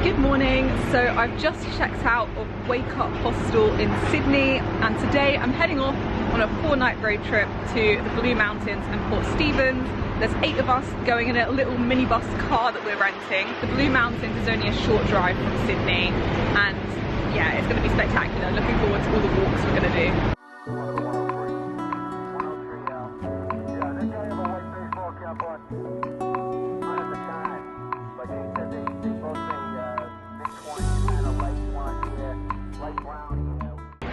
Good morning. So I've just checked out of Wake Up Hostel in Sydney, and today I'm heading off on a 4-night road trip to the Blue Mountains and Port Stephens. There's 8 of us going in a little minibus car that we're renting. The Blue Mountains is only a short drive from Sydney, and yeah, it's going to be spectacular. Looking forward to all the walks we're going to do.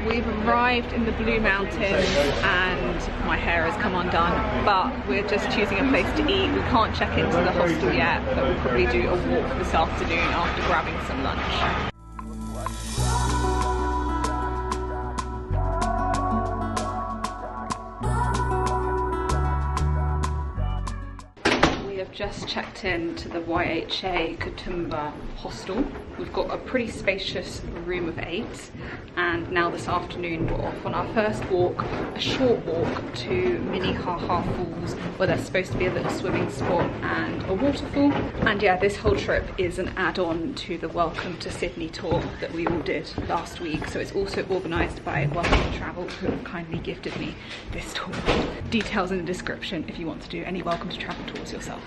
We've arrived in the Blue Mountains and my hair has come undone, but we're just choosing a place to eat. We can't check into the hostel yet, but we'll probably do a walk this afternoon after grabbing some lunch. We have just checked in to the IFoA Katoomba hostel. We've got a pretty spacious room of 8, and now this afternoon we're off on our first walk, a short walk to Minnehaha Falls, where there's supposed to be a little swimming spot and a waterfall. And yeah, this whole trip is an add-on to the Welcome to Sydney tour that we all did last week. So it's also organised by Welcome to Travel, who have kindly gifted me this tour. Details in the description if you want to do any Welcome to Travel tours yourself.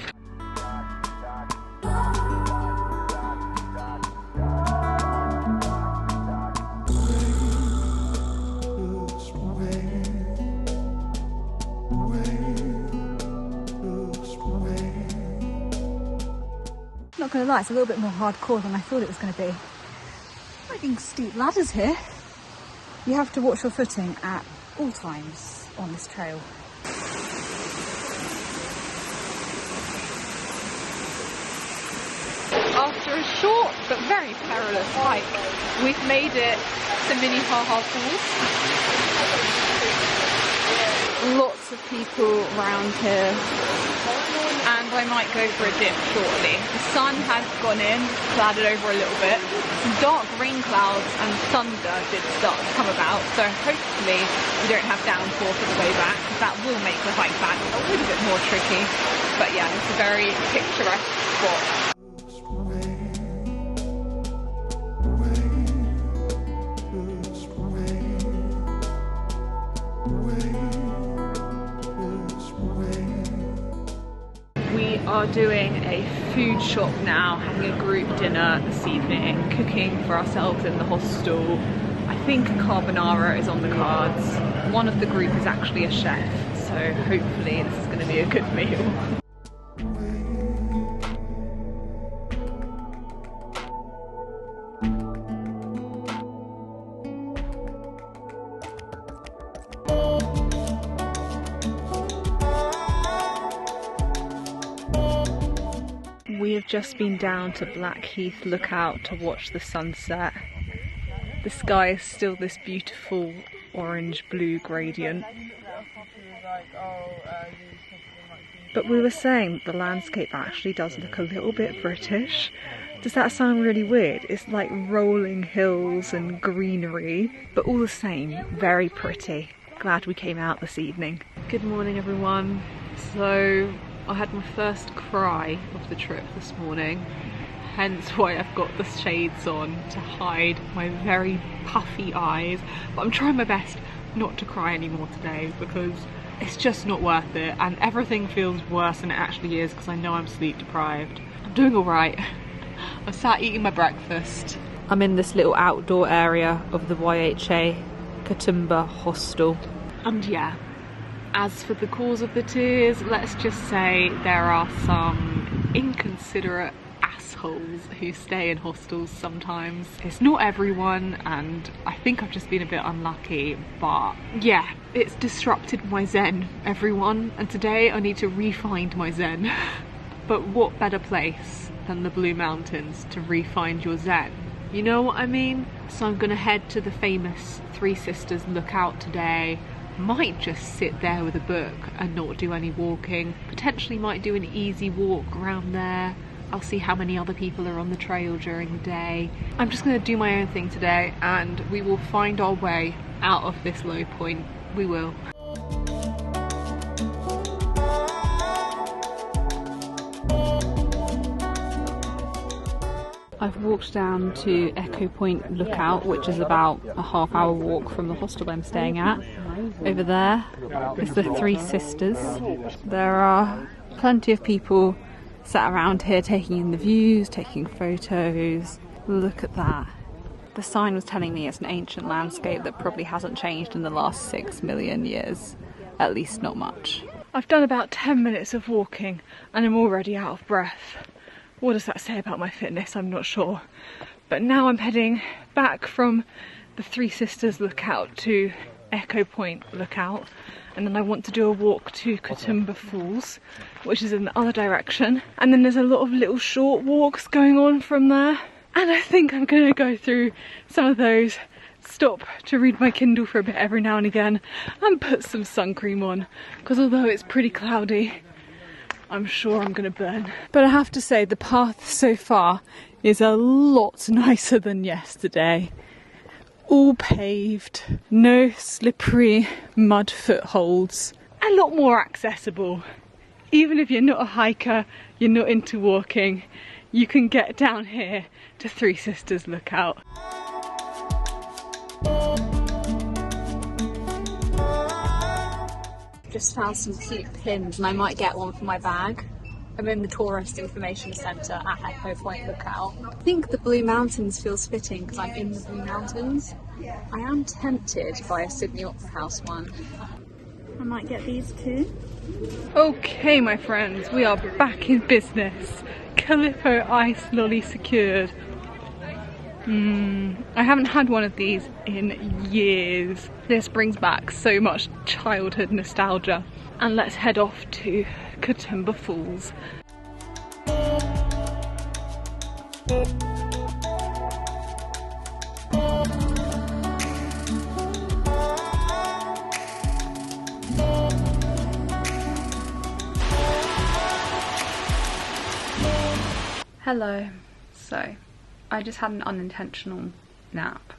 Not gonna lie, it's a little bit more hardcore than I thought it was gonna be. Finding steep ladders here. You have to watch your footing at all times on this trail. After a short but very perilous hike, we've made it to Minnehaha Falls. Lots of people around here, and I might go for a dip shortly. The sun has gone in, clouded over a little bit. Some dark rain clouds and thunder did start to come about, so hopefully we don't have downpour for the way back, because that will make the hike back a little bit more tricky. But yeah, it's a very picturesque spot. We are doing a food shop now, having a group dinner this evening, cooking for ourselves in the hostel. I think carbonara is on the cards. One of the group is actually a chef, so hopefully this is going to be a good meal. We have just been down to Blackheath Lookout to watch the sunset. The sky is still this beautiful orange-blue gradient. But we were saying that the landscape actually does look a little bit British. Does that sound really weird? It's like rolling hills and greenery, but all the same, very pretty. Glad we came out this evening. Good morning, everyone. So I had my first cry of the trip this morning, hence why I've got the shades on to hide my very puffy eyes. But I'm trying my best not to cry anymore today, because it's just not worth it, and everything feels worse than it actually is because I know I'm sleep deprived. I'm doing alright. I'm sat eating my breakfast. I'm in this little outdoor area of the IFoA Katoomba hostel, and yeah, as for the cause of the tears, let's just say there are some inconsiderate assholes who stay in hostels sometimes. It's not everyone, and I think I've just been a bit unlucky, but yeah, it's disrupted my zen, everyone, and today I need to re-find my zen. But what better place than the Blue Mountains to re-find your zen? You know what I mean? So I'm gonna head to the famous Three Sisters Lookout today. Might just sit there with a book and not do any walking. Potentially might do an easy walk around there. I'll see how many other people are on the trail during the day. I'm just going to do my own thing today, and we will find our way out of this low point. We will. I've walked down to Echo Point Lookout, which is about a half-hour walk from the hostel I'm staying at. Over there is the Three Sisters. There are plenty of people sat around here taking in the views, taking photos. Look at that. The sign was telling me it's an ancient landscape that probably hasn't changed in the last 6 million years. At least not much. I've done about 10 minutes of walking and I'm already out of breath. What does that say about my fitness? I'm not sure. But now I'm heading back from the Three Sisters Lookout to Echo Point Lookout, and then I want to do a walk to Katoomba Falls, which is in the other direction, and then there's a lot of little short walks going on from there, and I think I'm going to go through some of those, stop to read my Kindle for a bit every now and again, and put some sun cream on, because although it's pretty cloudy, I'm sure I'm going to burn. But I have to say the path so far is a lot nicer than yesterday. All paved, no slippery mud footholds, a lot more accessible. Even if you're not a hiker, you're not into walking, you can get down here to Three Sisters Lookout. Just found some cute pins and I might get one for my bag. I'm in the Tourist Information Centre at Echo Point Lookout. I think the Blue Mountains feels fitting because I'm in the Blue Mountains. I am tempted by a Sydney Opera House one. I might get these too. Okay my friends, we are back in business. Calippo Ice Lolly secured. I haven't had one of these in years. This brings back so much childhood nostalgia. And let's head off to Katoomba Falls. Hello. So, I just had an unintentional nap.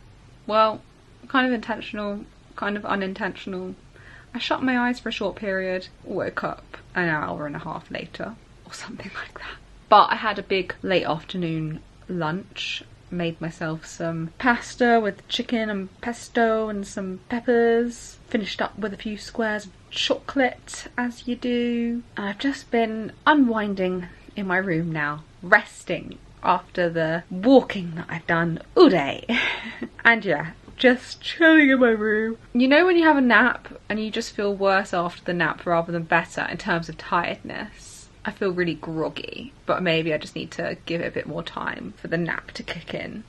Well, kind of intentional, kind of unintentional. I shut my eyes for a short period, woke up an hour and a half later, or something like that. But I had a big late afternoon lunch, made myself some pasta with chicken and pesto and some peppers, finished up with a few squares of chocolate, as you do. And I've just been unwinding in my room now, resting after the walking that I've done all day. And yeah, just chilling in my room. You know when you have a nap and you just feel worse after the nap rather than better in terms of tiredness? I feel really groggy, but maybe I just need to give it a bit more time for the nap to kick in.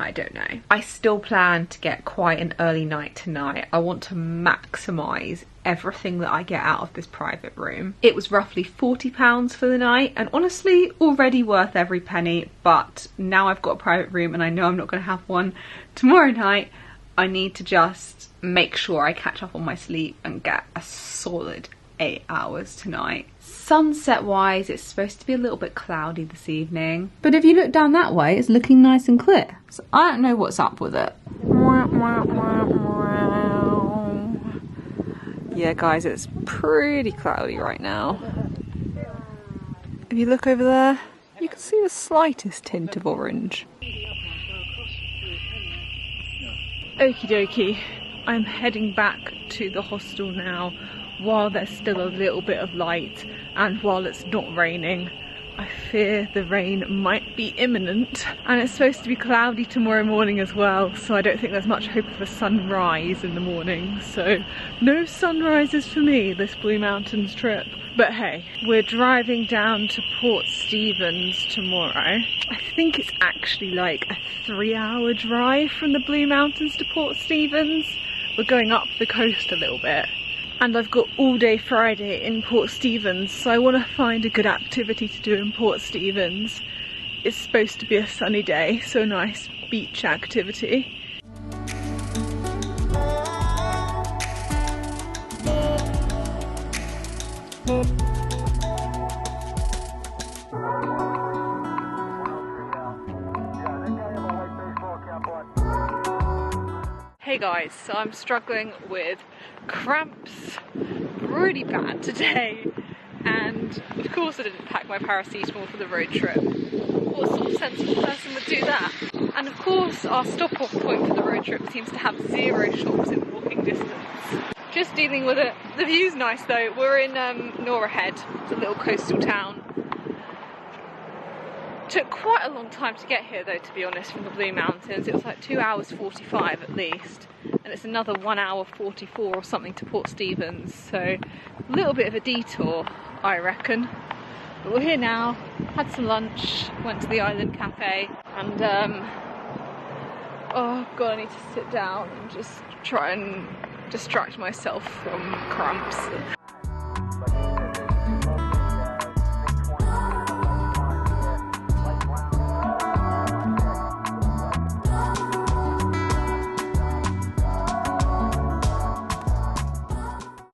I don't know. I still plan to get quite an early night tonight. I want to maximise everything that I get out of this private room. It was roughly £40 for the night, and honestly already worth every penny, but now I've got a private room and I know I'm not going to have one tomorrow night. I need to just make sure I catch up on my sleep and get a solid 8 hours tonight. Sunset wise, it's supposed to be a little bit cloudy this evening, but if you look down that way, it's looking nice and clear. So I don't know what's up with it. Yeah guys, it's pretty cloudy right now. If you look over there, you can see the slightest tint of orange. Okie dokie, I'm heading back to the hostel now while there's still a little bit of light and while it's not raining. I fear the rain might be imminent, and it's supposed to be cloudy tomorrow morning as well, so I don't think there's much hope of a sunrise in the morning. So no sunrises for me this Blue Mountains trip. But hey, we're driving down to Port Stephens tomorrow. I think it's actually like a 3-hour drive from the Blue Mountains to Port Stephens. We're going up the coast a little bit. And I've got all day Friday in Port Stephens, so I want to find a good activity to do in Port Stephens. It's supposed to be a sunny day, so nice beach activity. Hey guys, so I'm struggling with cramps really bad today, and of course I didn't pack my paracetamol for the road trip. what sort of sensible person would do that? And of course, our stop-off point for the road trip seems to have 0 shops in walking distance. Just dealing with it. The view's nice though. We're in Nora Head, it's a little coastal town. Took quite a long time to get here though, to be honest, from the Blue Mountains. It was like 2 hours 45 at least, and it's another 1 hour 44 or something to Port Stephens, so a little bit of a detour, I reckon. But we're here now, had some lunch, went to the Island Cafe, and oh god, I need to sit down and just try and distract myself from cramps.